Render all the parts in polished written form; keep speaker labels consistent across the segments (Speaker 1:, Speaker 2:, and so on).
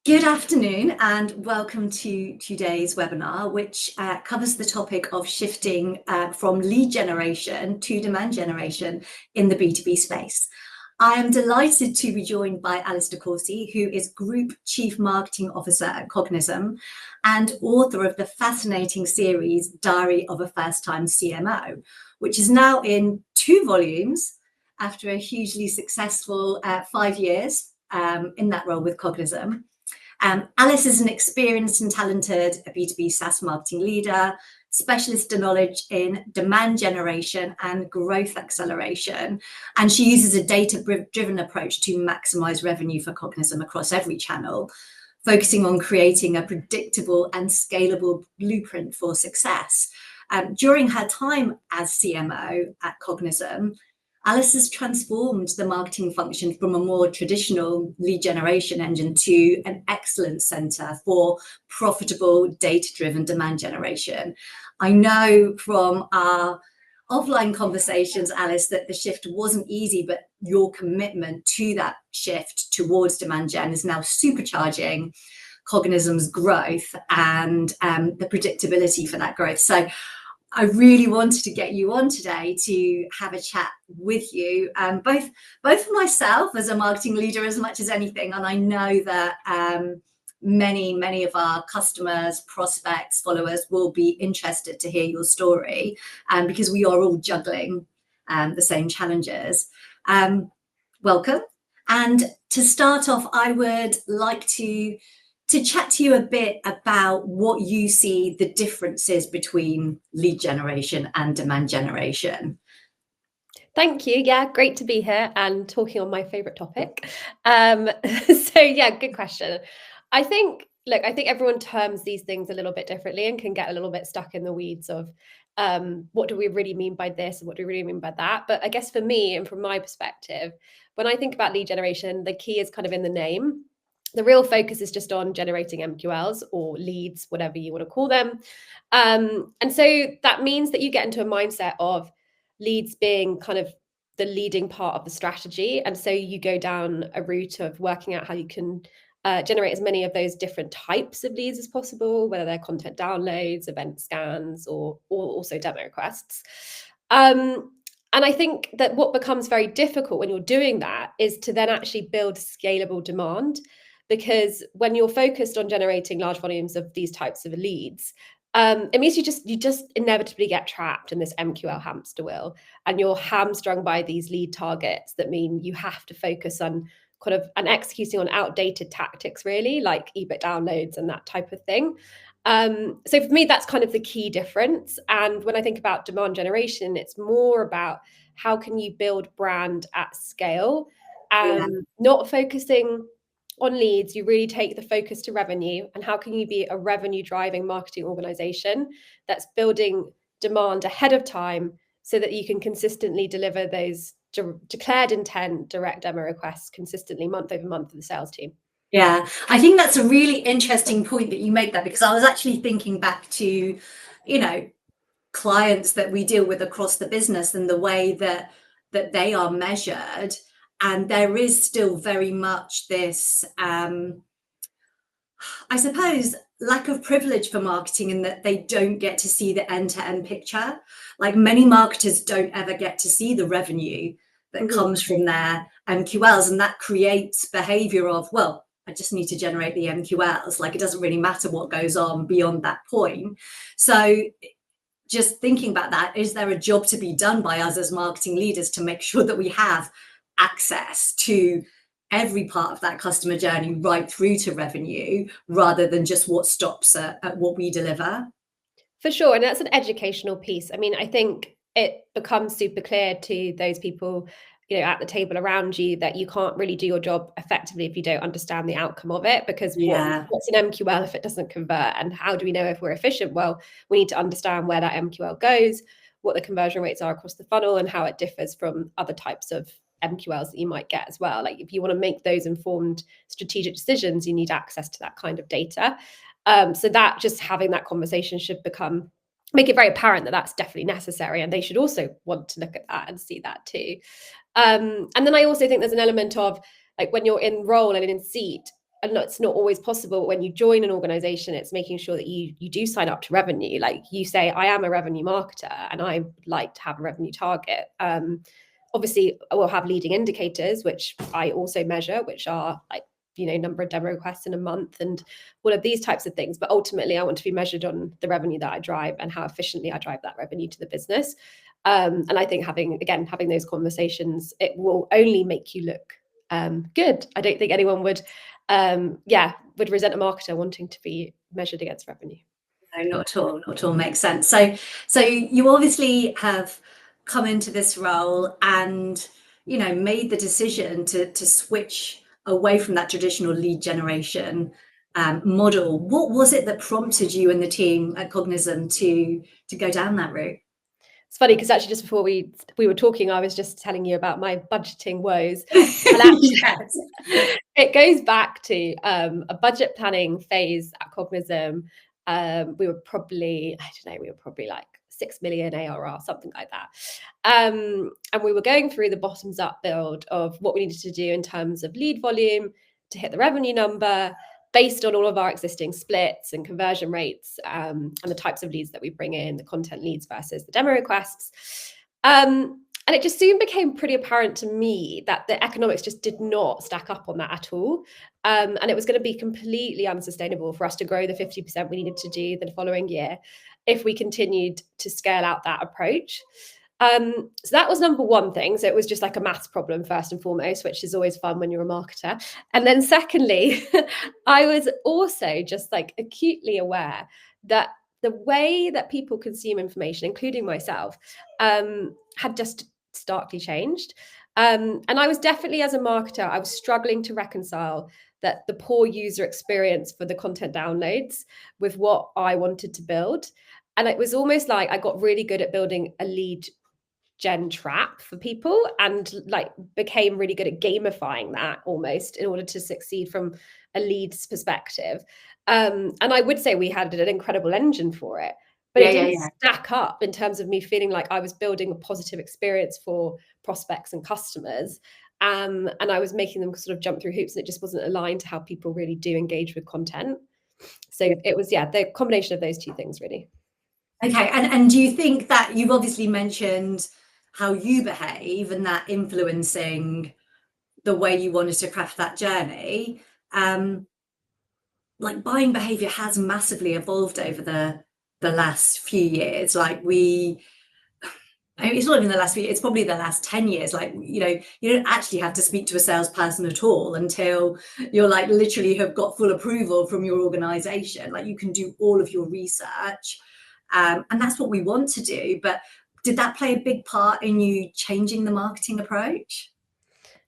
Speaker 1: Good afternoon and welcome to today's webinar, which covers the topic of shifting from lead generation to demand generation in the B2B space. I am delighted to be joined by Alice Corsi, who is Group Chief Marketing Officer at Cognism and author of the fascinating series Diary of a First Time CMO, which is now in 2 volumes after a hugely successful 5 years in that role with Cognism. Alice is an experienced and talented B2B SaaS marketing leader, specialist in knowledge in demand generation and growth acceleration. And she uses a data-driven approach to maximize revenue for Cognism across every channel, focusing on creating a predictable and scalable blueprint for success. During her time as CMO at Cognism, Alice has transformed the marketing function from a more traditional lead generation engine to an excellence center for profitable data-driven demand generation. I know from our offline conversations, Alice, that the shift wasn't easy, but your commitment to that shift towards demand gen is now supercharging Cognism's growth and the predictability for that growth. So I really wanted to get you on today to have a chat with you, both for myself as a marketing leader as much as anything. And I know that many of our customers, prospects, followers will be interested to hear your story, because we are all juggling the same challenges. Welcome. And to start off, I would like to chat to you a bit about what you see the differences between lead generation and demand generation.
Speaker 2: Thank you. Yeah, great to be here and talking on my favorite topic. So yeah, good question. I think everyone terms these things a little bit differently and can get a little bit stuck in the weeds of what do we really mean by this and what do we really mean by that. But I guess for me and from my perspective, when I think about lead generation, the key is kind of in the name. The real focus is just on generating MQLs or leads, whatever you want to call them. And so that means that you get into a mindset of leads being kind of the leading part of the strategy. And so you go down a route of working out how you can generate as many of those different types of leads as possible, whether they're content downloads, event scans, or also demo requests. And I think that what becomes very difficult when you're doing that is to then actually build scalable demand. Because when you're focused on generating large volumes of these types of leads, it means you just inevitably get trapped in this MQL hamster wheel, and you're hamstrung by these lead targets that mean you have to focus on kind of and executing on outdated tactics, really, like ebook downloads and that type of thing. So for me, that's kind of the key difference. And when I think about demand generation, it's more about how can you build brand at scale, not focusing on leads. You really take the focus to revenue, and how can you be a revenue driving marketing organization that's building demand ahead of time so that you can consistently deliver those declared intent direct demo requests consistently month over month for the sales team.
Speaker 1: Yeah, I think that's a really interesting point that you make that, because I was actually thinking back to, clients that we deal with across the business and the way that they are measured. And there is still very much this, I suppose, lack of privilege for marketing in that they don't get to see the end-to-end picture. Like, many marketers don't ever get to see the revenue that comes from their MQLs. And that creates behavior of, well, I just need to generate the MQLs. Like, it doesn't really matter what goes on beyond that point. So just thinking about that, is there a job to be done by us as marketing leaders to make sure that we have access to every part of that customer journey right through to revenue, rather than just what stops at what we deliver?
Speaker 2: For sure. And that's an educational piece. I mean, I think it becomes super clear to those people, at the table around you, that you can't really do your job effectively if you don't understand the outcome of it. Because what's an MQL if it doesn't convert? And how do we know if we're efficient? Well, we need to understand where that MQL goes, what the conversion rates are across the funnel, and how it differs from other types of MQLs that you might get as well. Like, if you want to make those informed strategic decisions, you need access to that kind of data. So that just having that conversation should make it very apparent that that's definitely necessary, and they should also want to look at that and see that too. And then I also think there's an element of, like, when you're in role and in seat, and it's not always possible when you join an organization. It's making sure that you do sign up to revenue. Like you say, I am a revenue marketer and I would like to have a revenue target. Obviously, we'll have leading indicators, which I also measure, which are like, number of demo requests in a month and all of these types of things. But ultimately, I want to be measured on the revenue that I drive and how efficiently I drive that revenue to the business. And I think having those conversations, it will only make you look good. I don't think anyone would resent a marketer wanting to be measured against revenue.
Speaker 1: No, not at all. Makes sense. So you obviously have come into this role and made the decision to switch away from that traditional lead generation model. What was it that prompted you and the team at Cognism to go down that route?
Speaker 2: It's funny because actually just before we were talking, I was just telling you about my budgeting woes. And actually,
Speaker 1: Yes.
Speaker 2: it goes back to a budget planning phase at Cognism. We were probably like 6 million ARR, something like that. And we were going through the bottoms up build of what we needed to do in terms of lead volume to hit the revenue number based on all of our existing splits and conversion rates and the types of leads that we bring in, the content leads versus the demo requests. And it just soon became pretty apparent to me that the economics just did not stack up on that at all. And it was going to be completely unsustainable for us to grow the 50% we needed to do the following year if we continued to scale out that approach. So that was number one thing. So it was just like a maths problem first and foremost, which is always fun when you're a marketer. And then secondly, I was also just like acutely aware that the way that people consume information, including myself, had just starkly changed. And I was definitely, as a marketer, I was struggling to reconcile that the poor user experience for the content downloads with what I wanted to build. And it was almost like I got really good at building a lead gen trap for people and like became really good at gamifying that almost in order to succeed from a leads perspective. And I would say we had an incredible engine for it, but it didn't stack up in terms of me feeling like I was building a positive experience for prospects and customers. And I was making them sort of jump through hoops, and it just wasn't aligned to how people really do engage with content. So it was, the combination of those two things, really.
Speaker 1: Okay, and do you think that you've obviously mentioned how you behave and that influencing the way you wanted to craft that journey, like buying behavior has massively evolved over the last few years. Like it's not even the last few years, it's probably the last 10 years. Like, you don't actually have to speak to a salesperson at all until you're like literally have got full approval from your organization. Like you can do all of your research. And that's what we want to do. But did that play a big part in you changing the marketing approach?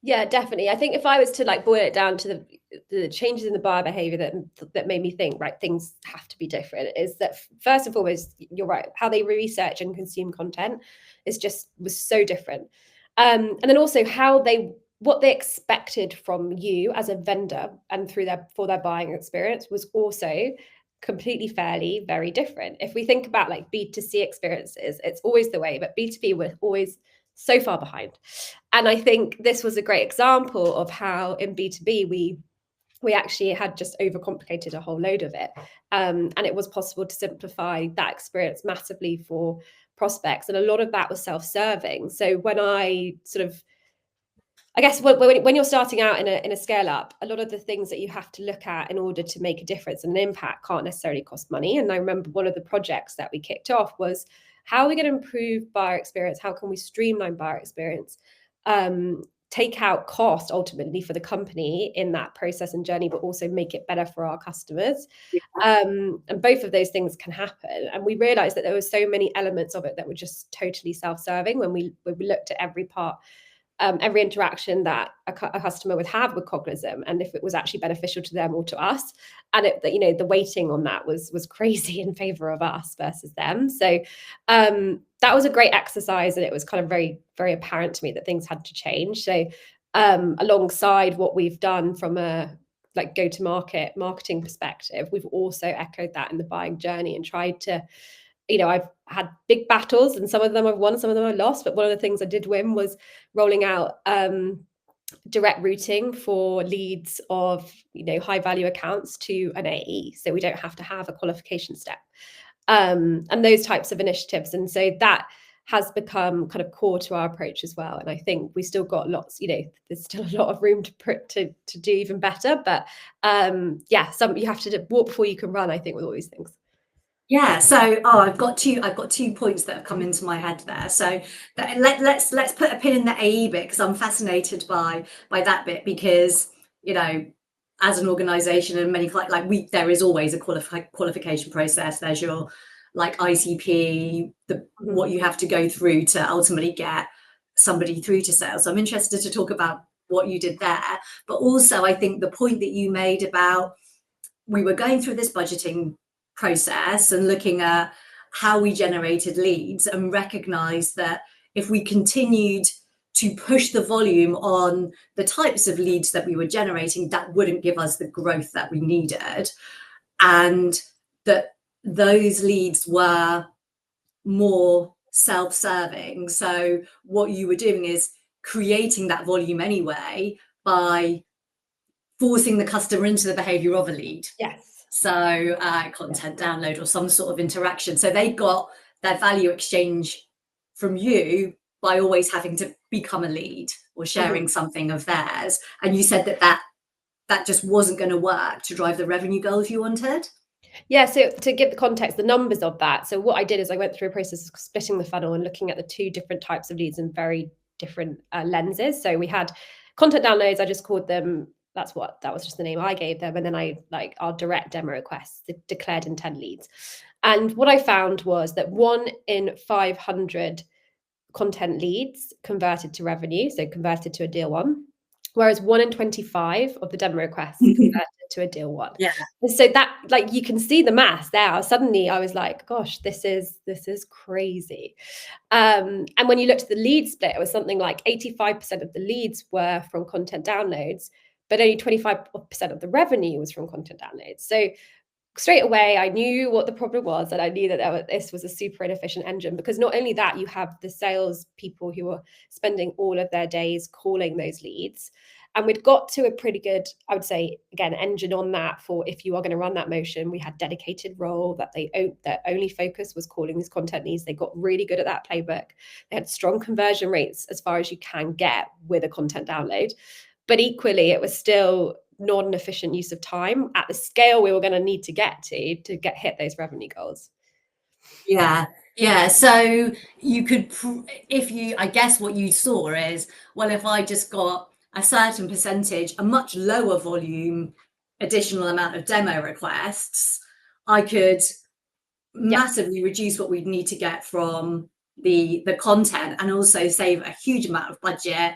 Speaker 2: Yeah, definitely. I think if I was to like boil it down to the changes in the buyer behavior that made me think, right, things have to be different, is that first and foremost, you're right, how they research and consume content was so different. And then also what they expected from you as a vendor and for their buying experience was also completely fairly very different. If we think about like B2C experiences, it's always the way, but B2B we're always so far behind. And I think this was a great example of how in B2B we actually had just overcomplicated a whole load of it. And it was possible to simplify that experience massively for prospects. And a lot of that was self-serving. So when I guess when you're starting out in a scale up, a lot of the things that you have to look at in order to make a difference and an impact can't necessarily cost money. And I remember one of the projects that we kicked off was, how are we going to improve buyer experience? How can we streamline buyer experience? Take out cost ultimately for the company in that process and journey, but also make it better for our customers. And both of those things can happen. And we realized that there were so many elements of it that were just totally self-serving when we looked at every part, every interaction that a customer would have with Cognism, and if it was actually beneficial to them or to us. And the weighting on that was crazy in favor of us versus them. So that was a great exercise, and it was kind of very, very apparent to me that things had to change. So alongside what we've done from a like go-to-market marketing perspective, we've also echoed that in the buying journey and tried to, I've had big battles, and some of them I've won, some of them I've lost. But one of the things I did win was rolling out direct routing for leads of high value accounts to an AE, so we don't have to have a qualification step, and those types of initiatives. And so that has become kind of core to our approach as well. And I think we still got lots, there's still a lot of room to do even better. But you have to walk before you can run, I think, with all these things.
Speaker 1: Yeah, so I've got two points that have come into my head there. So let's put a pin in the AE bit, because I'm fascinated by that bit, because as an organization and many there is always a qualification process. There's your ICP, what you have to go through to ultimately get somebody through to sales. So I'm interested to talk about what you did there, but also I think the point that you made about, we were going through this budgeting process and looking at how we generated leads, and recognized that if we continued to push the volume on the types of leads that we were generating, that wouldn't give us the growth that we needed, and that those leads were more self-serving. So what you were doing is creating that volume anyway by forcing the customer into the behavior of a lead.
Speaker 2: Yes.
Speaker 1: So content download or some sort of interaction. So they got their value exchange from you by always having to become a lead or sharing something of theirs. And you said that just wasn't going to work to drive the revenue goals you wanted.
Speaker 2: Yeah, so to give the context, the numbers of that. So what I did is I went through a process of splitting the funnel and looking at the two different types of leads in very different lenses. So we had content downloads, I just called them, that was just the name I gave them. And then our direct demo requests, the declared intent leads. And what I found was that 1 in 500 content leads converted to revenue, so converted to a deal one, whereas 1 in 25 of the demo requests converted to a deal one.
Speaker 1: Yeah.
Speaker 2: And so that, you can see the math there. Suddenly I was like, gosh, this is crazy. And when you looked at the lead split, it was something like 85% of the leads were from content downloads, but only 25% of the revenue was from content downloads. So straight away, I knew what the problem was, and I knew that this was a super inefficient engine, because not only that, you have the sales people who are spending all of their days calling those leads. And we'd got to a pretty good, I would say, again, engine on that for if you are going to run that motion. We had dedicated role that their only focus was calling these content leads. They got really good at that playbook. They had strong conversion rates as far as you can get with a content download. But equally, it was still not an efficient use of time at the scale we were going to need to hit those revenue goals.
Speaker 1: Yeah. So you could, I guess what you saw is, well, if I just got a certain percentage, a much lower volume, additional amount of demo requests, I could massively reduce what we'd need to get from the content, and also save a huge amount of budget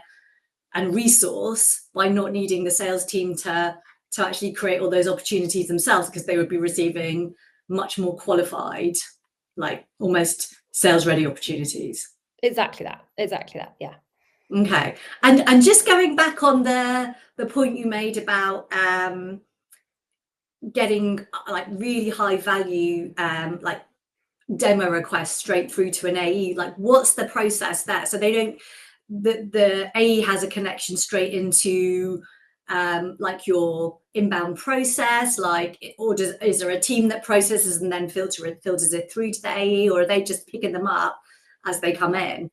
Speaker 1: and resource by not needing the sales team to actually create all those opportunities themselves, because they would be receiving much more qualified, almost sales ready opportunities.
Speaker 2: Exactly that. Yeah.
Speaker 1: Okay. And just going back on the point you made about getting really high value demo requests straight through to an AE, what's the process there? So they don't, the AE has a connection straight into your inbound process, or is there a team that processes and then filters it through to the AE, or are they just picking them up as they come in?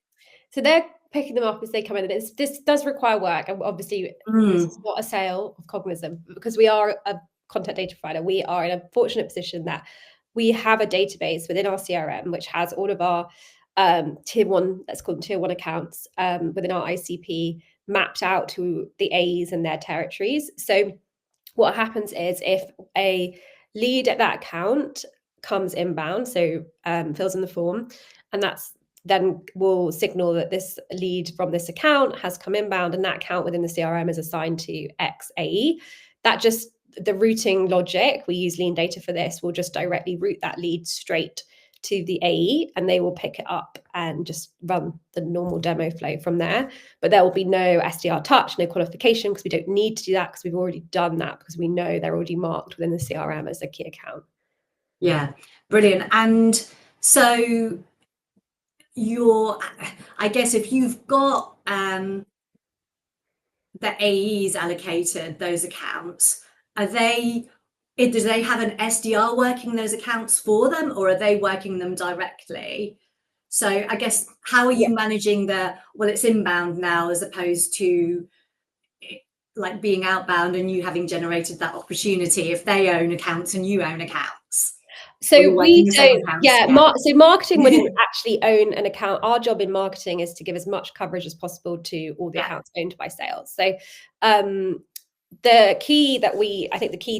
Speaker 2: So they're picking them up as they come in. And this does require work, and obviously this is not a sale of Cognism, because we are a content data provider. We are in a fortunate position that we have a database within our CRM which has all of our tier one, let's call them tier one accounts within our ICP mapped out to the A's and their territories. So what happens is, if a lead at that account comes inbound, so fills in the form, and that's then will signal that this lead from this account has come inbound, and that account within the CRM is assigned to X AE. That just, the routing logic, we use lean data for this, will just directly route that lead straight to the AE, and they will pick it up and just run the normal demo flow from there. But there will be no SDR touch, no qualification, because we don't need to do that, because we've already done that, because we know they're already marked within the CRM as a key account.
Speaker 1: Yeah, brilliant. And so I guess if you've got the AEs allocated those accounts, do they have an SDR working those accounts for them, or are they working them directly? So I guess, how are you managing it's inbound now as opposed to like being outbound and you having generated that opportunity, if they own accounts and you own accounts?
Speaker 2: So we don't, so marketing wouldn't actually own an account. Our job in marketing is to give as much coverage as possible to all the accounts owned by sales. So the key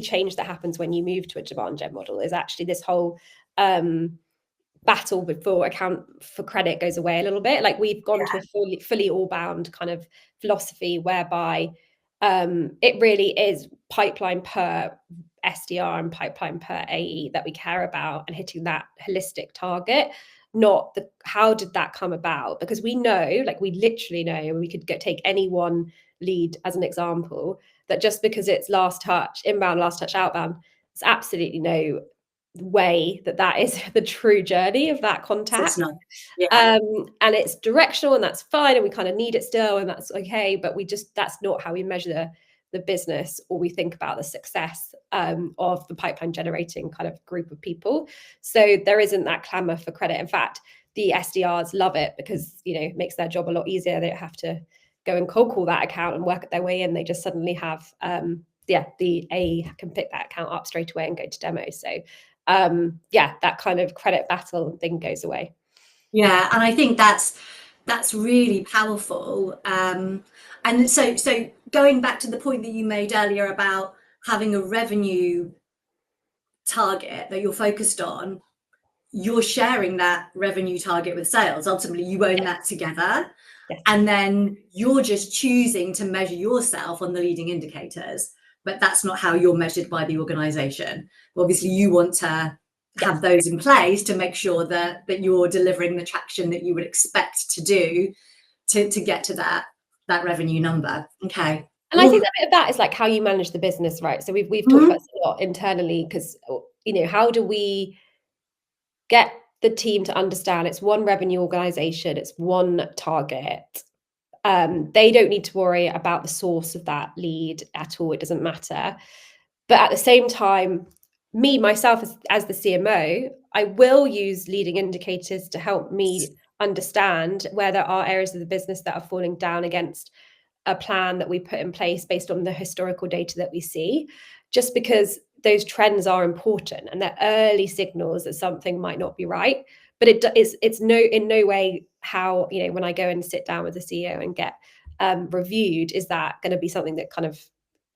Speaker 2: change that happens when you move to a demand gen model is actually this whole battle before account for credit goes away a little bit. Like, we've gone to a fully all bound kind of philosophy whereby it really is pipeline per SDR and pipeline per AE that we care about, and hitting that holistic target, not the how did that come about? Because we know, like, we literally know, and we could take any one lead as an example, that just because it's last touch inbound, last touch outbound, it's absolutely no way that is the true journey of that contact.
Speaker 1: It's not.
Speaker 2: And it's directional, and that's fine, and we kind of need it still, and that's okay, but that's not how we measure the business, or we think about the success of the pipeline generating kind of group of people. So there isn't that clamor for credit. In fact, the SDRs love it, because it makes their job a lot easier. They don't have to go and cold call that account and work their way in. They just suddenly have the AE can pick that account up straight away and go to demo. So that kind of credit battle thing goes away.
Speaker 1: Yeah, and I think that's really powerful. And so going back to the point that you made earlier about having a revenue target that you're focused on, you're sharing that revenue target with sales. Ultimately, you own that together.
Speaker 2: Yes.
Speaker 1: And then you're just choosing to measure yourself on the leading indicators, but that's not how you're measured by the organization. Obviously, you want to have those in place to make sure that you're delivering the traction that you would expect to do to get to that revenue number. Okay.
Speaker 2: And I think that bit of that is like how you manage the business, right? So we've talked about this a lot internally, because how do we get the team to understand it's one revenue organization, it's one target. They don't need to worry about the source of that lead at all. It doesn't matter. But at the same time, myself as the CMO, I will use leading indicators to help me understand where there are areas of the business that are falling down against a plan that we put in place based on the historical data that we see, just because those trends are important and they're early signals that something might not be right. But it's in no way how, when I go and sit down with the CEO and get reviewed, is that going to be something that kind of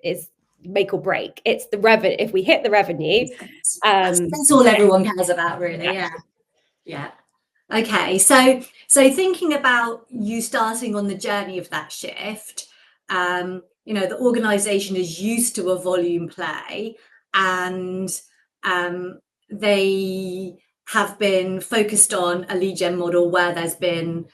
Speaker 2: is make or break. It's the revenue. If we hit the revenue,
Speaker 1: that's all everyone cares about, really. Yeah. Okay, so thinking about you starting on the journey of that shift, the organization is used to a volume play, and they have been focused on a lead gen model where there's been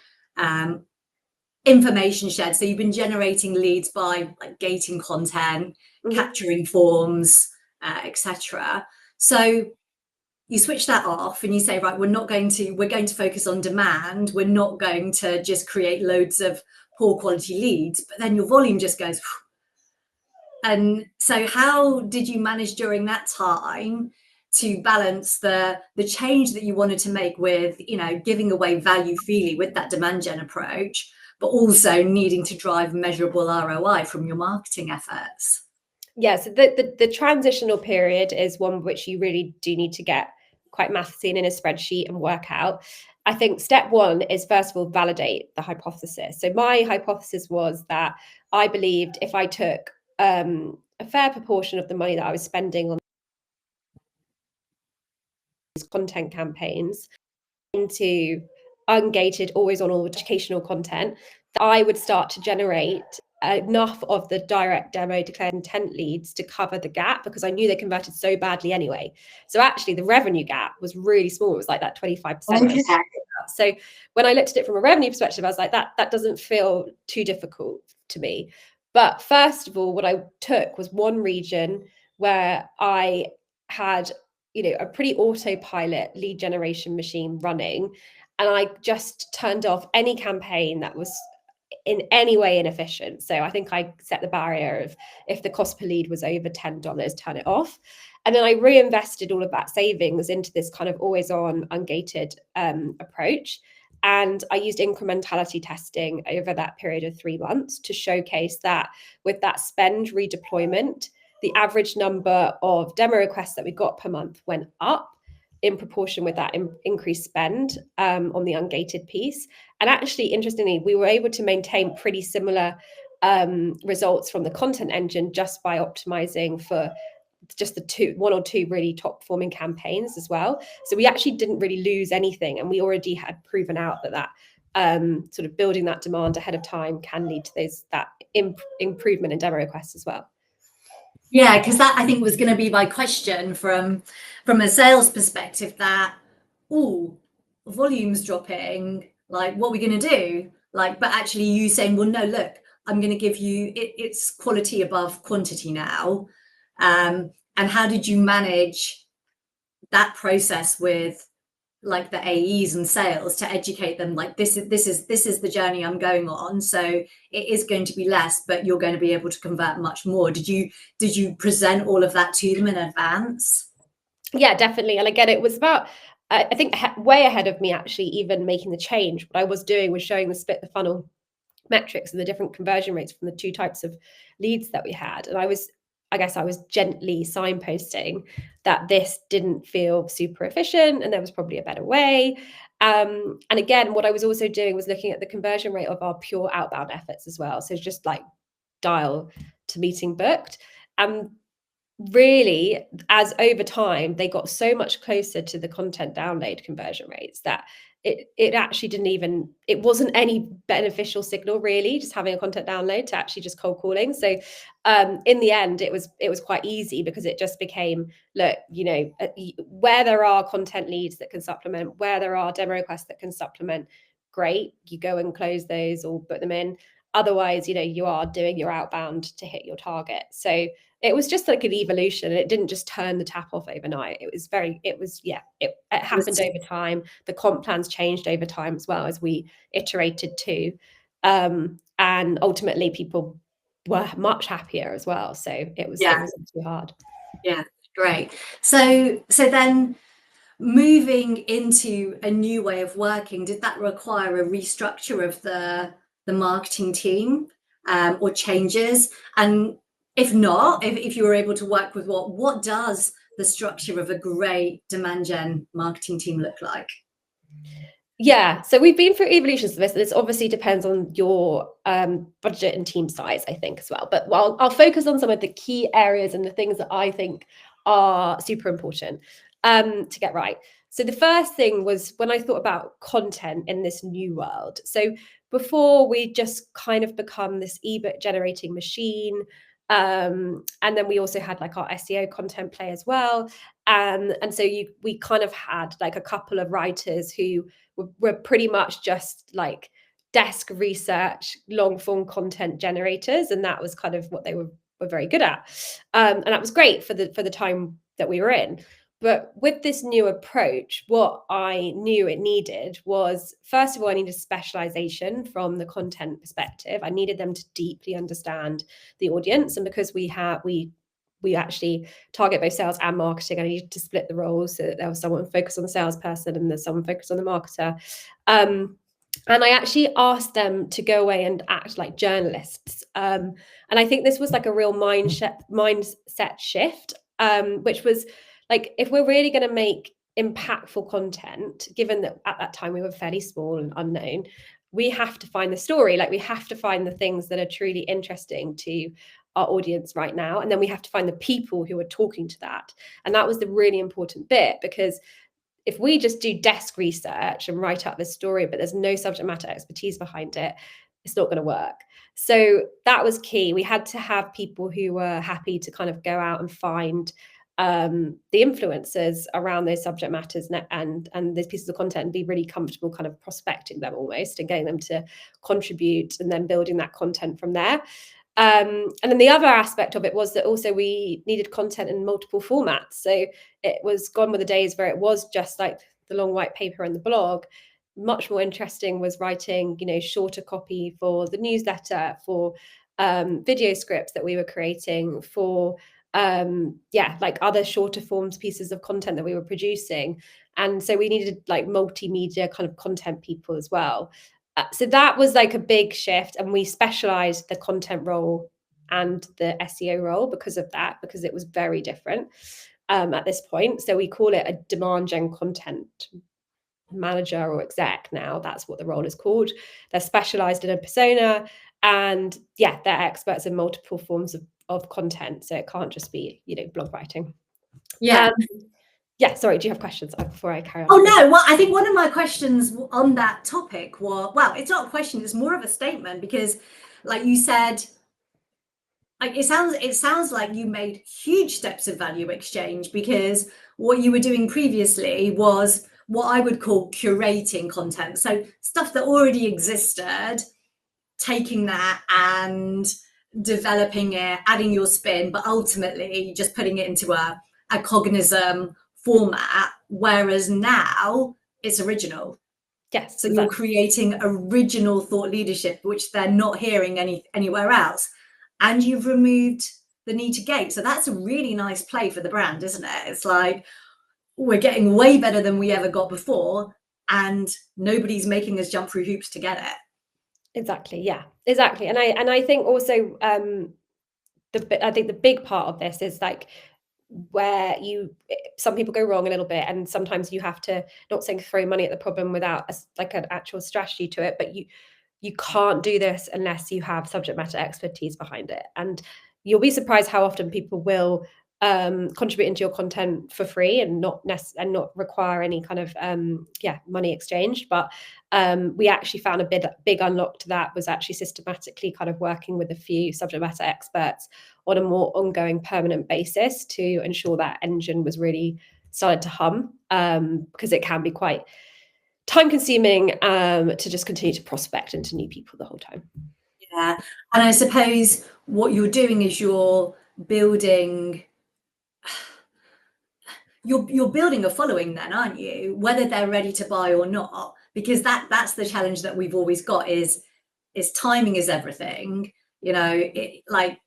Speaker 1: information shared. So you've been generating leads by like gating content, capturing forms, etc. So you switch that off and you say, right, we're going to focus on demand. We're not going to just create loads of poor quality leads, but then your volume just goes. And so how did you manage during that time to balance the change that you wanted to make with, giving away value freely with that demand gen approach, but also needing to drive measurable ROI from your marketing efforts?
Speaker 2: Yeah, so the transitional period is one which you really do need to get quite mathsy in a spreadsheet and work out. I think step one is, first of all, validate the hypothesis. So my hypothesis was that I believed if I took a fair proportion of the money that I was spending on these content campaigns into ungated, always on all educational content, that I would start to generate enough of the direct demo declared intent leads to cover the gap, because I knew they converted so badly anyway. So actually the revenue gap was really small. It was like that 25%.
Speaker 1: Okay.
Speaker 2: So when I looked at it from a revenue perspective, I was like, that doesn't feel too difficult to me. But first of all, what I took was one region where I had a pretty autopilot lead generation machine running, and I just turned off any campaign that was in any way inefficient. So I think I set the barrier of, if the cost per lead was over $10, turn it off. And then I reinvested all of that savings into this kind of always on ungated approach. And I used incrementality testing over that period of 3 months to showcase that with that spend redeployment, the average number of demo requests that we got per month went up in proportion with that increased spend on the ungated piece. And actually, interestingly, we were able to maintain pretty similar results from the content engine just by optimizing for just the one or two really top performing campaigns as well. So we actually didn't really lose anything, and we already had proven out that sort of building that demand ahead of time can lead to that improvement in demo requests as well.
Speaker 1: Yeah, because that I think was going to be my question from a sales perspective, that volume's dropping, like what are we going to do? Like, but actually you saying, well, no, look, I'm going to give you it's quality above quantity now. And how did you manage that process with like the AEs and sales to educate them, like this is the journey I'm going on, so it is going to be less, but you're going to be able to convert much more? Did you present all of that to them in advance?
Speaker 2: Yeah, definitely. And again, it was about, I think, way ahead of me actually even making the change. What I was doing was showing the split the funnel metrics and the different conversion rates from the 2 types of leads that we had. And I guess I was gently signposting that this didn't feel super efficient and there was probably a better way. And again, what I was also doing was looking at the conversion rate of our pure outbound efforts as well. So just like dial to meeting booked. Really, as over time, they got so much closer to the content download conversion rates that it actually it wasn't any beneficial signal really, just having a content download to actually just cold calling. So in the end, it was quite easy, because it just became, look, where there are content leads that can supplement, where there are demo requests that can supplement, great, you go and close those or put them in. Otherwise, you are doing your outbound to hit your target. So it was just like an evolution, and it didn't just turn the tap off overnight. It happened over time. The comp plans changed over time as well as we iterated too. And ultimately people were much happier as well. So it wasn't too hard.
Speaker 1: Yeah, great. So then moving into a new way of working, did that require a restructure of the marketing team or changes? And if not, if you were able to work with what does the structure of a great demand gen marketing team look like?
Speaker 2: Yeah, so we've been through evolutions of this. This obviously depends on your budget and team size, I think, as well. But I'll focus on some of the key areas and the things that I think are super important to get right. So the first thing was when I thought about content in this new world. So before, we just kind of become this ebook generating machine. And then we also had like our SEO content play as well. And so we kind of had like a couple of writers who were pretty much just like desk research, long form content generators. And that was kind of what they were very good at. And that was great for the time that we were in. But with this new approach, what I knew it needed was, first of all, I needed specialization from the content perspective. I needed them to deeply understand the audience. And because we actually target both sales and marketing, I needed to split the roles so that there was someone focused on the salesperson and there's someone focused on the marketer. And I actually asked them to go away and act like journalists. And I think this was like a real mindset shift, which was like, if we're really going to make impactful content, given that at that time we were fairly small and unknown, we have to find the story. Like, we have to find the things that are truly interesting to our audience right now. And then we have to find the people who are talking to that. And that was the really important bit, because if we just do desk research and write up this story, but there's no subject matter expertise behind it, it's not going to work. So that was key. We had to have people who were happy to kind of go out and find the influencers around those subject matters and those pieces of content, and be really comfortable kind of prospecting them almost and getting them to contribute, and then building that content from there. And then the other aspect of it was that also we needed content in multiple formats. So it was gone with the days where it was just like the long white paper and the blog. much more interesting was writing, shorter copy for the newsletter, for video scripts that we were creating, for like other shorter forms pieces of content that we were producing. And so we needed like multimedia kind of content people as well. So that was like a big shift, and we specialized the content role and the SEO role because of that, because it was very different at this point. So we call it a demand gen content manager or exec now. That's what the role is called. They're specialized in a persona, and they're experts in multiple forms of content. So it can't just be, blog writing. Sorry, do you have questions before I carry on?
Speaker 1: Oh no, well, I think one of my questions on that topic was, well, it's not a question, it's more of a statement, because like you said, like it sounds like you made huge steps of value exchange, because what you were doing previously was what I would call curating content. So stuff that already existed, taking that and developing it, adding your spin, but ultimately just putting it into a Cognism format, whereas now it's original.
Speaker 2: Yes.
Speaker 1: So you're creating original thought leadership, which they're not hearing anywhere else. And you've removed the need to gate. So that's a really nice play for the brand, isn't it? It's like, we're getting way better than we ever got before, and nobody's making us jump through hoops to get it.
Speaker 2: Exactly. Yeah, exactly. And I think also I think the big part of this is like where some people go wrong a little bit, and sometimes you have to, not saying throw money at the problem without like an actual strategy to it, but you can't do this unless you have subject matter expertise behind it. And you'll be surprised how often people will contribute into your content for free and not require any kind of money exchanged. But we actually found a big unlock to that was actually systematically kind of working with a few subject matter experts on a more ongoing, permanent basis to ensure that engine was really started to hum, because it can be quite time consuming to just continue to prospect into new people the whole time.
Speaker 1: Yeah, and I suppose what you're doing is you're building a following then, aren't you? Whether they're ready to buy or not, because that's the challenge that we've always got is timing is everything. Like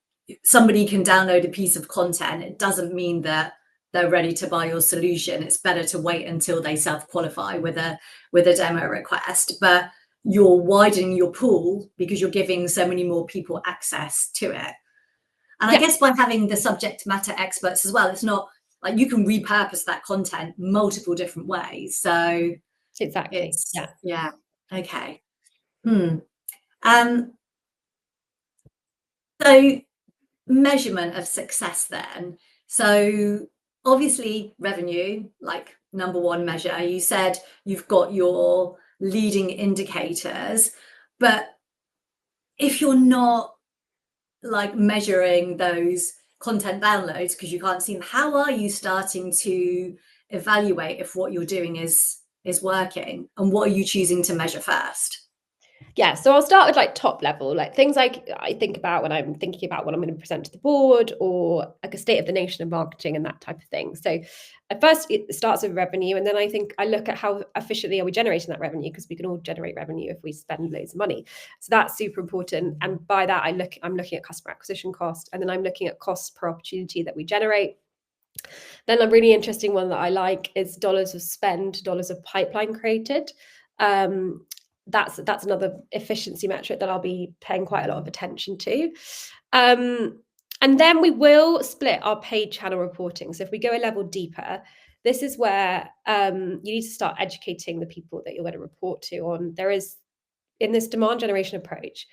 Speaker 1: somebody can download a piece of content. It doesn't mean that they're ready to buy your solution. It's better to wait until they self-qualify with a demo request. But you're widening your pool because you're giving so many more people access to it. And I guess by having the subject matter experts as well, it's not like you can repurpose that content multiple different ways. So
Speaker 2: exactly.
Speaker 1: Okay. So measurement of success then. So obviously revenue, like number one measure. You said you've got your leading indicators, but if you're not like measuring those content downloads because you can't see them, how are you starting to evaluate if what you're doing is working, and what are you choosing to measure first?
Speaker 2: Yeah, so I'll start with like top level, like things like I think about when I'm thinking about what I'm going to present to the board, or like a state of the nation of marketing and that type of thing. So at first it starts with revenue, and then I think I look at how efficiently are we generating that revenue, because we can all generate revenue if we spend loads of money. So that's super important. And by that I'm looking at customer acquisition cost, and then I'm looking at costs per opportunity that we generate. Then a really interesting one that I like is dollars of spend, dollars of pipeline created. That's another efficiency metric that I'll be paying quite a lot of attention to. And then we will split our paid channel reporting. So if we go a level deeper, this is where you need to start educating the people that you're going to report to on. There is, in this demand generation approach,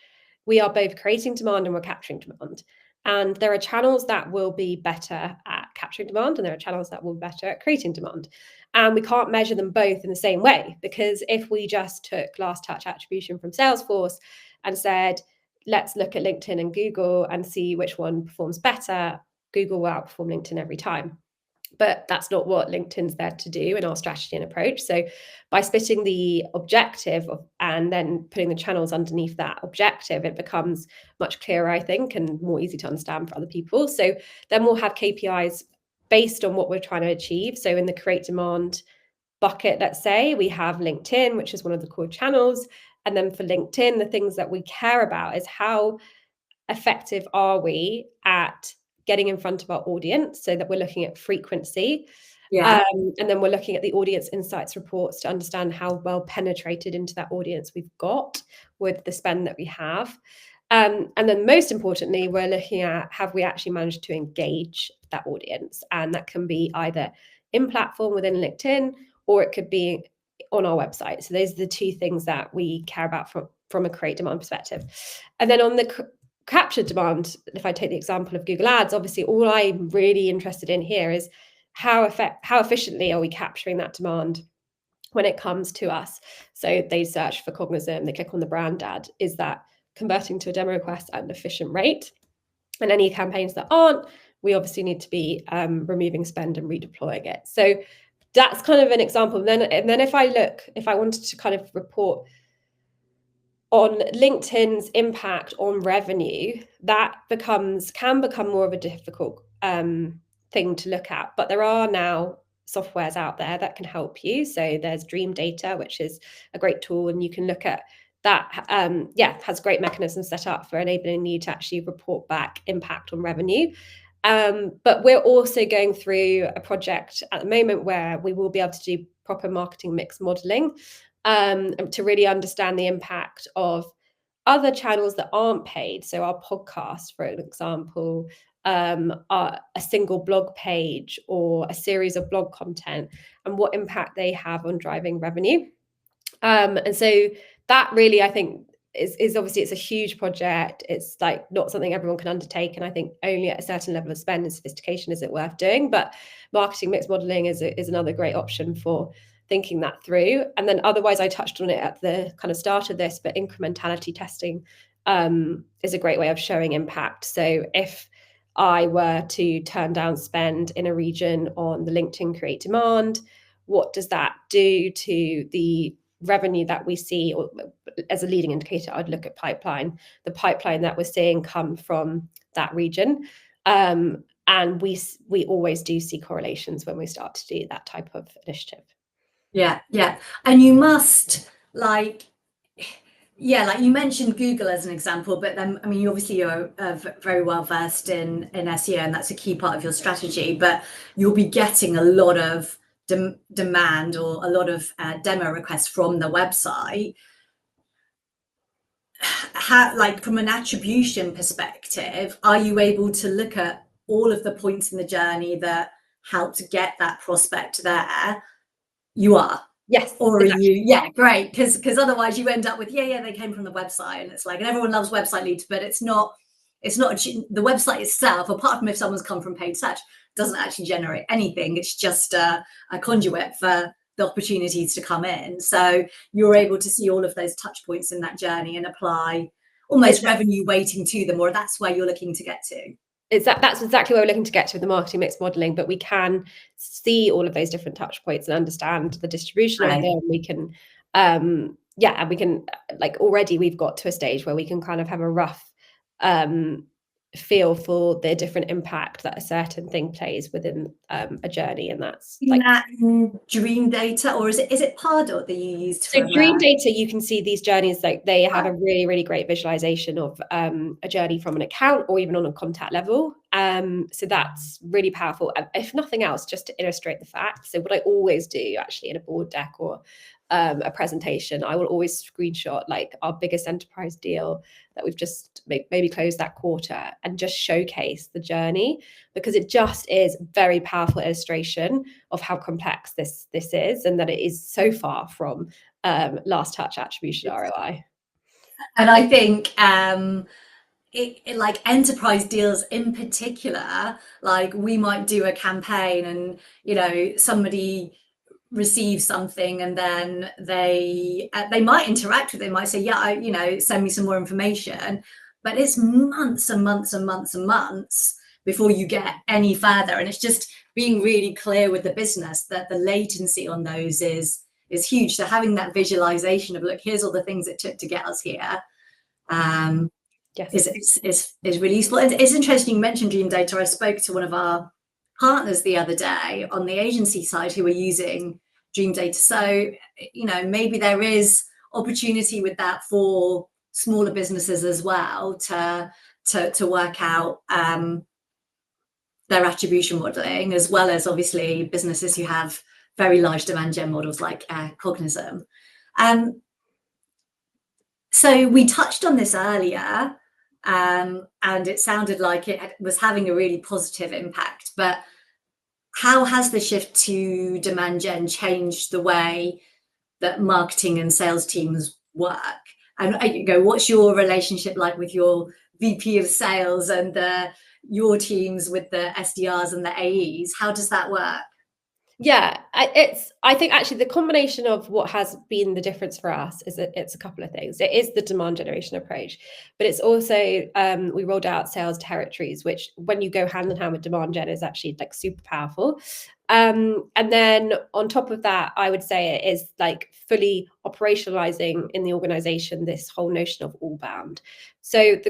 Speaker 2: we are both creating demand and we're capturing demand. And there are channels that will be better at capturing demand, and there are channels that will be better at creating demand. And we can't measure them both in the same way, because if we just took last touch attribution from Salesforce and said, let's look at LinkedIn and Google and see which one performs better, Google will outperform LinkedIn every time. But that's not what LinkedIn's there to do in our strategy and approach. So by splitting the objective and then putting the channels underneath that objective, it becomes much clearer, I think, and more easy to understand for other people. So then we'll have KPIs based on what we're trying to achieve. So in the create demand bucket, let's say, we have LinkedIn, which is one of the core channels. And then for LinkedIn, the things that we care about is how effective are we at getting in front of our audience, so that we're looking at frequency.
Speaker 1: Yeah.
Speaker 2: And then we're looking at the audience insights reports to understand how well penetrated into that audience we've got with the spend that we have. And then most importantly, we're looking at, have we actually managed to engage that audience? And that can be either in platform within LinkedIn, or it could be on our website. So those are the two things that we care about from a create demand perspective. And then on the capture demand, if I take the example of Google Ads, obviously all I'm really interested in here is how efficiently are we capturing that demand when it comes to us. So they search for Cognism, they click on the brand ad, is that converting to a demo request at an efficient rate? And any campaigns that aren't, we obviously need to be removing spend and redeploying it. So that's kind of an example. And then if I wanted to kind of report on LinkedIn's impact on revenue, that can become more of a difficult thing to look at. But there are now softwares out there that can help you. So there's Dream Data, which is a great tool, and you can look at that. Has great mechanisms set up for enabling you to actually report back impact on revenue. But we're also going through a project at the moment where we will be able to do proper marketing mix modeling, to really understand the impact of other channels that aren't paid. So our podcast, for example, a single blog page or a series of blog content, and what impact they have on driving revenue. And so that really, I think, is obviously, it's a huge project. It's like not something everyone can undertake, and I think only at a certain level of spend and sophistication is it worth doing. But marketing mix modeling is another great option for thinking that through. And then otherwise, I touched on it at the kind of start of this, but incrementality testing is a great way of showing impact. So if I were to turn down spend in a region on the LinkedIn create demand, what does that do to the revenue that we see? Or as a leading indicator, I'd look at the pipeline that we're seeing come from that region. And we always do see correlations when we start to do that type of initiative.
Speaker 1: Yeah. And you must like you mentioned Google as an example, but then, I mean, obviously you're very well versed in SEO, and that's a key part of your strategy, but you'll be getting a lot of demand or a lot of demo requests from the website. How, like, from an attribution perspective, are you able to look at all of the points in the journey that helped get that prospect there? You are.
Speaker 2: Yes.
Speaker 1: Or exactly. Are you? Yeah, great. Because otherwise you end up with, they came from the website, and it's like, and everyone loves website leads, but it's not the website itself, apart from if someone's come from paid search, doesn't actually generate anything. It's just a conduit for the opportunities to come in. So you're able to see all of those touch points in that journey and apply almost revenue weighting to them, or that's where you're looking to get to.
Speaker 2: That's exactly where we're looking to get to with the marketing mix modeling, but we can see all of those different touch points and understand the distribution of them. We can, and we can, like, already we've got to a stage where we can kind of have a rough feel for the different impact that a certain thing plays within a journey, and that's like
Speaker 1: Dream Data, or is it Pardot that you used?
Speaker 2: So Dream Data, you can see these journeys, like they have a really, really great visualization of a journey from an account or even on a contact level. So that's really powerful, if nothing else, just to illustrate the facts. So what I always do actually in a board deck or a presentation, I will always screenshot like our biggest enterprise deal that we've just maybe closed that quarter, and just showcase the journey, because it just is a very powerful illustration of how complex this is, and that it is so far from last touch attribution ROI.
Speaker 1: And I think like enterprise deals in particular, like we might do a campaign and somebody receive something, and then they might interact with it, might say, send me some more information, but it's months and months and months and months before you get any further. And it's just being really clear with the business that the latency on those is huge. So having that visualization of, look, here's all the things it took to get us here, is really useful. And it's interesting you mentioned Dream Data. I spoke to one of our partners the other day on the agency side who were using dream data. So, you know, maybe there is opportunity with that for smaller businesses as well to work out their attribution modeling, as well as obviously businesses who have very large demand gen models like Cognism. So we touched on this earlier, and it sounded like it was having a really positive impact, but how has the shift to demand gen changed the way that marketing and sales teams work? And you know, what's your relationship like with your VP of sales and your teams with the SDRs and the AEs? How does that work?
Speaker 2: Yeah, I think actually the combination of what has been the difference for us is that it's a couple of things. It is the demand generation approach, but it's also we rolled out sales territories, which when you go hand in hand with demand gen is actually like super powerful. And then on top of that, I would say it is like fully operationalizing in the organization this whole notion of all bound. So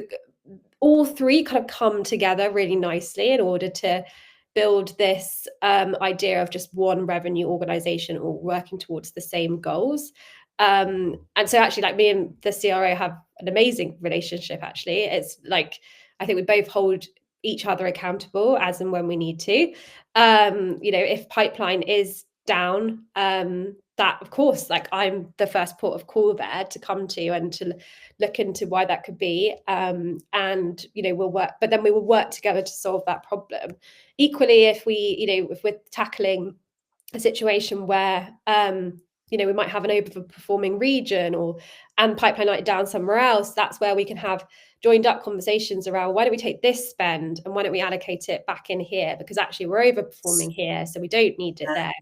Speaker 2: all three kind of come together really nicely in order to build this idea of just one revenue organization all working towards the same goals. And so actually, like, me and the CRO have an amazing relationship, actually. It's like, I think we both hold each other accountable as and when we need to. You know, if pipeline is down, that of course, like, I'm the first port of call there to come to and to look into why that could be. And, you know, we will work together to solve that problem. Equally, if we're tackling a situation where, you know, we might have an overperforming region and pipeline might down somewhere else, that's where we can have joined up conversations around, why don't we take this spend and why don't we allocate it back in here? Because actually we're overperforming here, so we don't need it there.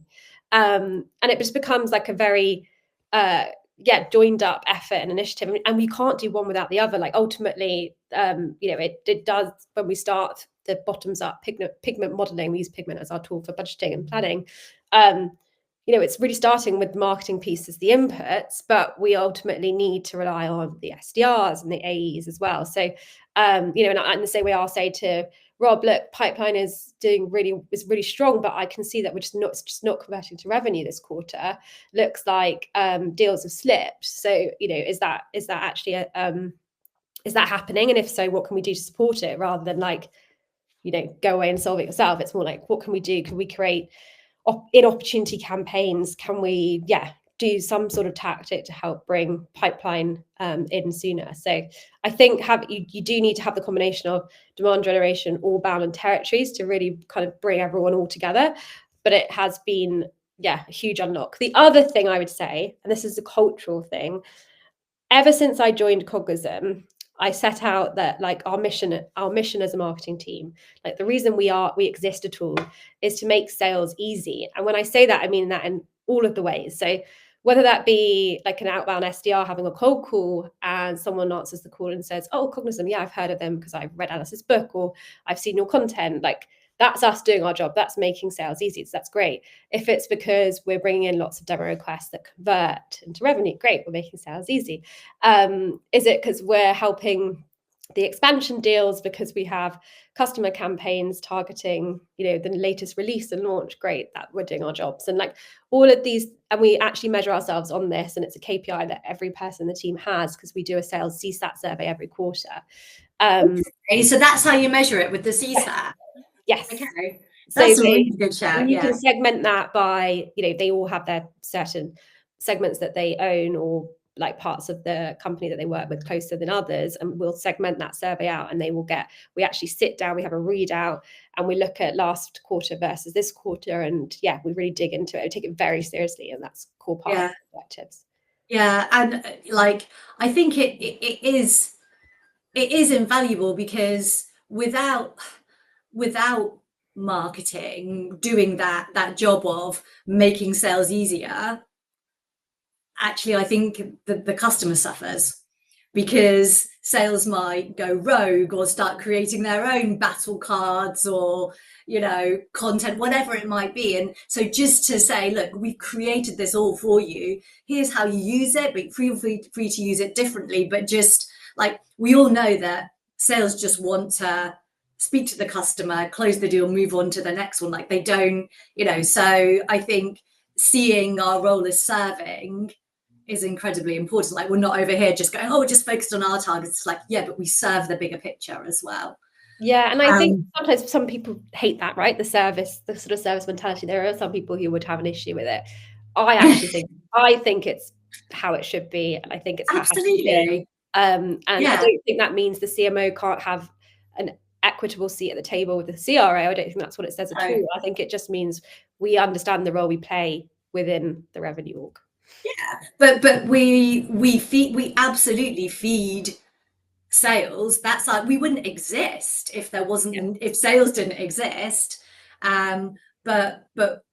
Speaker 2: And it just becomes like a very joined up effort and initiative, and we can't do one without the other. Like, ultimately, you know, it does, when we start the bottoms up pigment modeling, we use pigment as our tool for budgeting and planning. You know, it's really starting with the marketing piece as the inputs, but we ultimately need to rely on the SDRs and the AEs as well. So, you know, and the same way I'll say to Rob, look, pipeline is really strong, but I can see that it's just not converting to revenue this quarter. Looks like deals have slipped. So, you know, is that actually is that happening? And if so, what can we do to support it, rather than like, you know, go away and solve it yourself? It's more like, what can we do? Can we create in-opportunity campaigns? Can we do some sort of tactic to help bring pipeline in sooner? So I think you do need to have the combination of demand generation, all bound, and territories to really kind of bring everyone all together. But it has been a huge unlock. The other thing I would say, and this is a cultural thing, ever since I joined Cognism, I set out that, like, our mission as a marketing team, like, the reason we exist at all is to make sales easy. And when I say that, I mean that in all of the ways. So whether that be like an outbound SDR having a cold call and someone answers the call and says, oh, Cognism, yeah, I've heard of them because I've read Alice's book, or I've seen your content, like, that's us doing our job. That's making sales easy. So that's great. If it's because we're bringing in lots of demo requests that convert into revenue, great, we're making sales easy. Is it because we're helping the expansion deals because we have customer campaigns targeting, you know, the latest release and launch? Great, that we're doing our jobs. And like, all of these, and we actually measure ourselves on this, and it's a KPI that every person in the team has, because we do a sales CSAT survey every quarter.
Speaker 1: Okay, so that's how you measure it, with the CSAT?
Speaker 2: Yes.
Speaker 1: Okay. That's a really good shout.
Speaker 2: And you can segment that by, you know, they all have their certain segments that they own, or like parts of the company that they work with closer than others, and we'll segment that survey out, and we actually sit down, we have a readout, and we look at last quarter versus this quarter, and we really dig into it. We take it very seriously, and that's a core part of the objectives. Yeah, and like, I think it is invaluable, because without marketing doing that job of making sales easier, actually, I think the customer suffers, because sales might go rogue or start creating their own battle cards, or, you know, content, whatever it might be. And so just to say, look, we've created this all for you, here's how you use it, but feel free to use it differently. But just like, we all know that sales just want to speak to the customer, close the deal, move on to the next one. Like, they don't, you know. So I think
Speaker 1: seeing our role as serving is incredibly important. Like, we're not over here just going, oh, we're just focused on our targets. It's like, yeah, but we serve the bigger picture as well.
Speaker 2: Yeah, and I think sometimes some people hate that, right? The sort of service mentality. There are some people who would have an issue with it. I actually think it's how it should be, and I think it's how it has to be. And I don't think that means the CMO can't have an equitable seat at the table with the CRO. I don't think that's what it says at all. I think it just means we understand the role we play within the revenue org.
Speaker 1: Yeah, but we absolutely feed sales. That's like, we wouldn't exist if there wasn't if sales didn't exist. But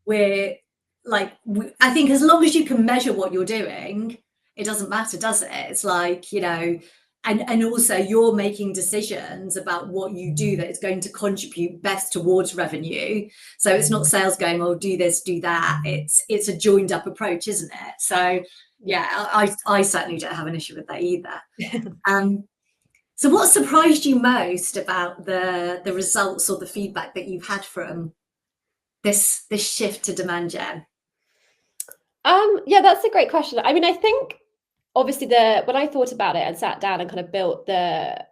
Speaker 1: we're like, I think as long as you can measure what you're doing, it doesn't matter, does it? It's like, you know, and also you're making decisions about what you do that is going to contribute best towards revenue. So it's not sales going, oh, do this, do that. It's a joined up approach, isn't it? So yeah, I certainly don't have an issue with that either. So what surprised you most about the results or the feedback that you've had from this shift to demand gen?
Speaker 2: Yeah, that's a great question. I mean, I think obviously when I thought about it and sat down and kind of built the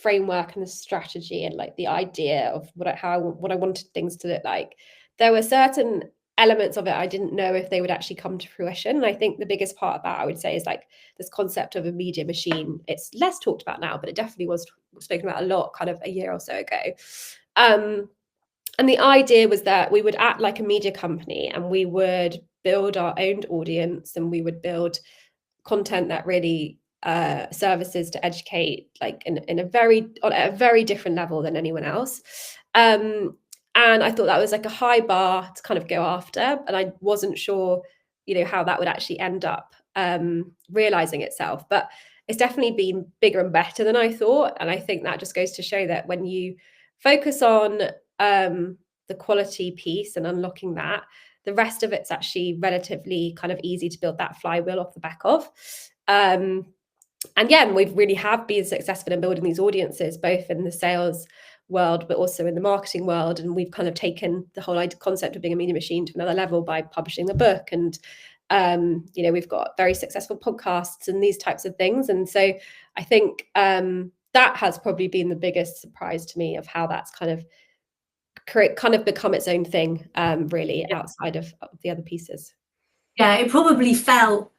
Speaker 2: framework and the strategy and like the idea of what I wanted things to look like, there were certain elements of it I didn't know if they would actually come to fruition. And I think the biggest part of that, I would say, is like this concept of a media machine. It's less talked about now, but it definitely was spoken about a lot kind of a year or so ago. And the idea was that we would act like a media company and we would build our own audience and we would build content that really services to educate like on a very different level than anyone else. And I thought that was like a high bar to kind of go after. And I wasn't sure, you know, how that would actually end up realizing itself. But it's definitely been bigger and better than I thought. And I think that just goes to show that when you focus on the quality piece and unlocking that, the rest of it's actually relatively kind of easy to build that flywheel off the back of. And yeah, we really have been successful in building these audiences, both in the sales world, but also in the marketing world. And we've kind of taken the whole concept of being a media machine to another level by publishing the book. And, you know, we've got very successful podcasts and these types of things. And so I think that has probably been the biggest surprise to me of how that's kind of become its own thing, really, outside of the other pieces.
Speaker 1: Yeah, it probably felt,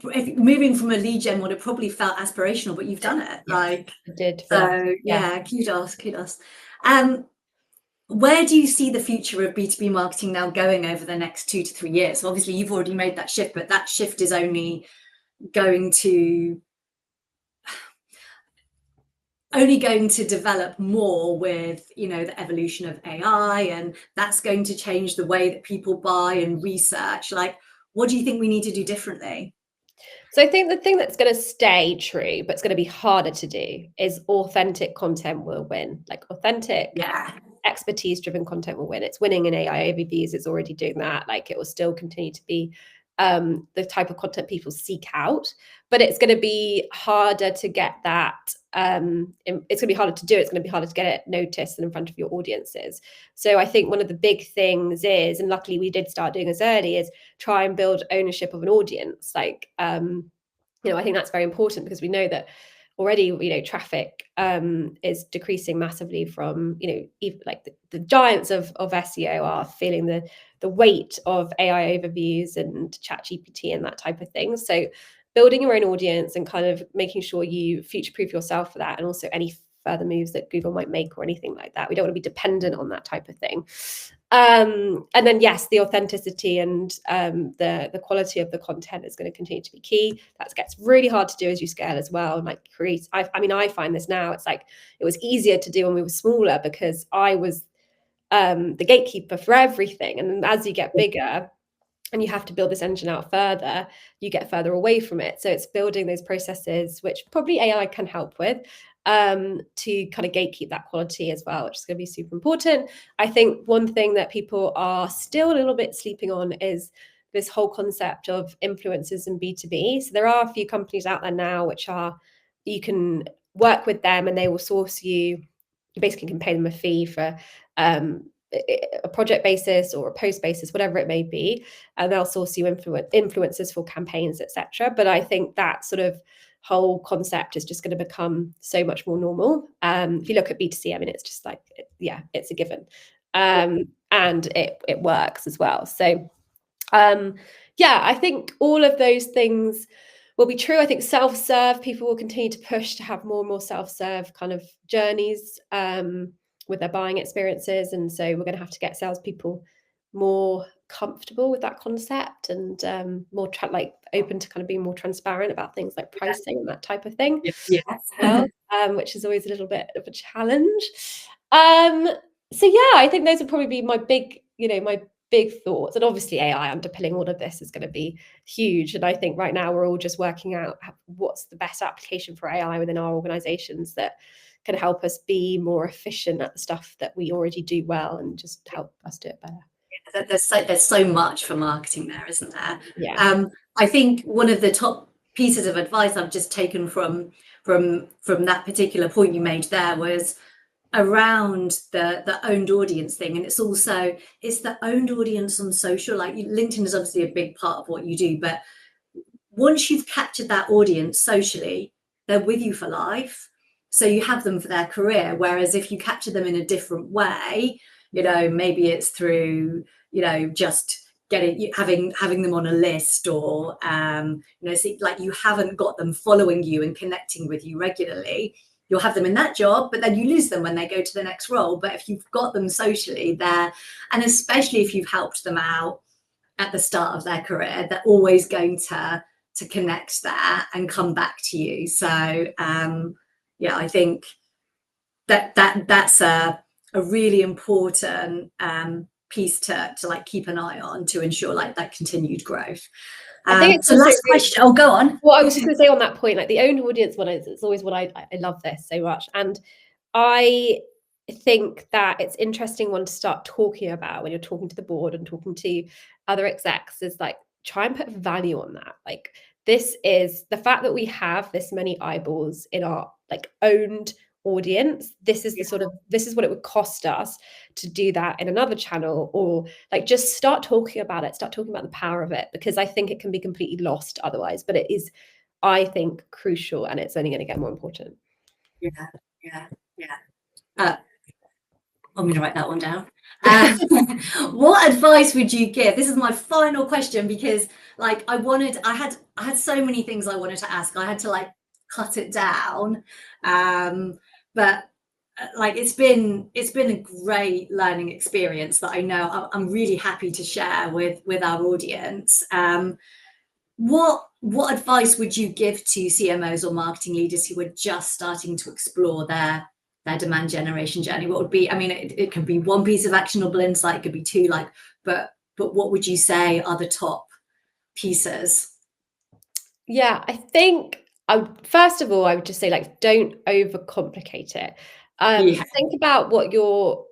Speaker 1: moving from a lead gen one, it probably felt aspirational, but you've done it. Like,
Speaker 2: it did.
Speaker 1: So yeah, kudos. Where do you see the future of B2B marketing now going over the next 2 to 3 years? So obviously you've already made that shift, but that shift is only going to develop more with, you know, the evolution of AI, and that's going to change the way that people buy and research. Like, what do you think we need to do differently?
Speaker 2: So I think the thing that's going to stay true, but it's going to be harder to do, is authentic content will win. Like authentic, expertise-driven content will win. It's winning in AI overviews. It's already doing that. Like, it will still continue to be the type of content people seek out, but it's going to be harder to get that. It's going to be harder to do. It's going to be harder to get it noticed and in front of your audiences. So I think one of the big things is, and luckily we did start doing this early, is try and build ownership of an audience. Like, you know, I think that's very important because we know that already, you know, traffic is decreasing massively from, you know, even like the giants of SEO are feeling the weight of AI overviews and ChatGPT and that type of thing. So building your own audience and kind of making sure you future-proof yourself for that, and also any further moves that Google might make or anything like that. We don't want to be dependent on that type of thing. And then, yes, the authenticity and the quality of the content is going to continue to be key. That gets really hard to do as you scale as well. And like I find this now, it's like it was easier to do when we were smaller because I was the gatekeeper for everything. And as you get bigger and you have to build this engine out further, you get further away from it. So it's building those processes, which probably AI can help with, to kind of gatekeep that quality as well, which is going to be super important. I think one thing that people are still a little bit sleeping on is this whole concept of influencers and B2B. So there are a few companies out there now which you can work with them and they will source you. You basically can pay them a fee for a project basis or a post basis, whatever it may be, and they'll source you influencers for campaigns, etc. But I think that sort of whole concept is just going to become so much more normal. If you look at B2C, I mean, it's just like, yeah, it's a given, and it works as well. So yeah, I think all of those things will be true. I think self-serve, people will continue to push to have more and more self-serve kind of journeys with their buying experiences. And so we're going to have to get salespeople more comfortable with that concept and more like open to kind of being more transparent about things like pricing and that type of thing.
Speaker 1: Yes.
Speaker 2: Well, which is always a little bit of a challenge. So yeah, I think those would probably be my big thoughts. And obviously AI underpinning all of this is going to be huge. And I think right now we're all just working out what's the best application for AI within our organizations that can help us be more efficient at the stuff that we already do well and just help us do it better.
Speaker 1: There's so much for marketing there, isn't there?
Speaker 2: Yeah.
Speaker 1: I think one of the top pieces of advice I've just taken from that particular point you made there was around the owned audience thing. And it's the owned audience on social. Like LinkedIn is obviously a big part of what you do, but once you've captured that audience socially, they're with you for life. So you have them for their career. Whereas if you capture them in a different way, maybe it's through, just having them on a list, or like you haven't got them following you and connecting with you regularly. You'll have them in that job, but then you lose them when they go to the next role. But if you've got them socially there, and especially if you've helped them out at the start of their career, they're always going to connect there and come back to you. So yeah, I think that's a really important piece to like keep an eye on to ensure like that continued growth.
Speaker 2: I think it's
Speaker 1: so last question. Oh, go on.
Speaker 2: Well, I was just going to say on that point, like the owned audience one it's always what I love this so much. And I think that it's interesting one to start talking about when you're talking to the board and talking to other execs, is like try and put value on that. Like this is the fact that we have this many eyeballs in our like owned audience. This is this is what it would cost us to do that in another channel, or like just start talking about it, start talking about the power of it, because I think it can be completely lost otherwise. But it is, I think, crucial, and it's only going to get more important.
Speaker 1: Yeah. I'm going to write that one down. What advice would you give? This is my final question, because like I had so many things I wanted to ask. I had to like cut it down, but like it's been a great learning experience that I know I'm really happy to share with our audience. What advice would you give to CMOs or marketing leaders who are just starting to explore their demand generation journey? What would be, I mean, it could be one piece of actionable insight, it could be two, like, but what would you say are the top pieces?
Speaker 2: Yeah, I think first of all, I would just say, like, don't overcomplicate it. Think about what you're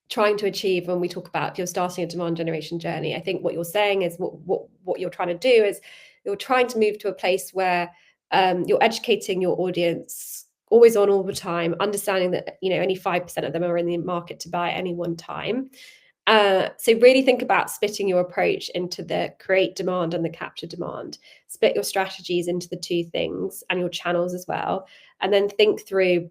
Speaker 2: trying to achieve when we talk about if you're starting a demand generation journey. I think what you're saying is what you're trying to do is you're trying to move to a place where you're educating your audience always on all the time, understanding that only 5% of them are in the market to buy at any one time. So really think about splitting your approach into the create demand and the capture demand. Split your strategies into the two things and your channels as well. And then think through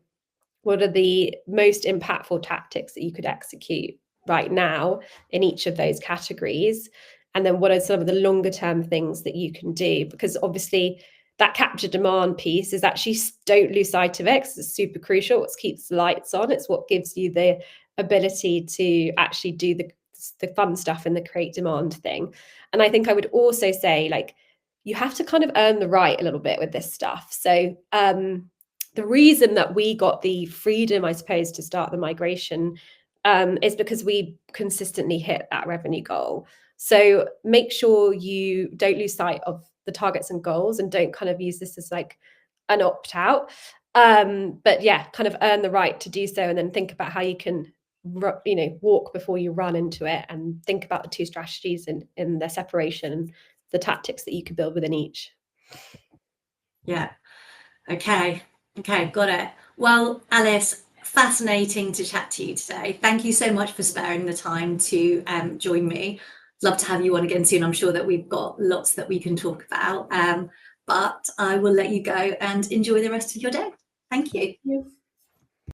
Speaker 2: what are the most impactful tactics that you could execute right now in each of those categories. And then what are some of the longer term things that you can do? Because obviously that capture demand piece is actually, don't lose sight of it, because it's super crucial. It keeps the lights on. It's what gives you the ability to actually do the fun stuff in the create demand thing. And I think I would also say, like, you have to kind of earn the right a little bit with this stuff. So the reason that we got the freedom, I suppose, to start the migration is because we consistently hit that revenue goal. So make sure you don't lose sight of the targets and goals, and don't kind of use this as like an opt-out. But yeah, kind of earn the right to do so, and then think about how you can walk before you run into it, and think about the two strategies in their separation and the tactics that you could build within each.
Speaker 1: Yeah. Okay, got it. Well, Alice, fascinating to chat to you today. Thank you so much for sparing the time to join me. Love to have you on again soon. I'm sure that we've got lots that we can talk about, but I will let you go and enjoy the rest of your day. Thank you.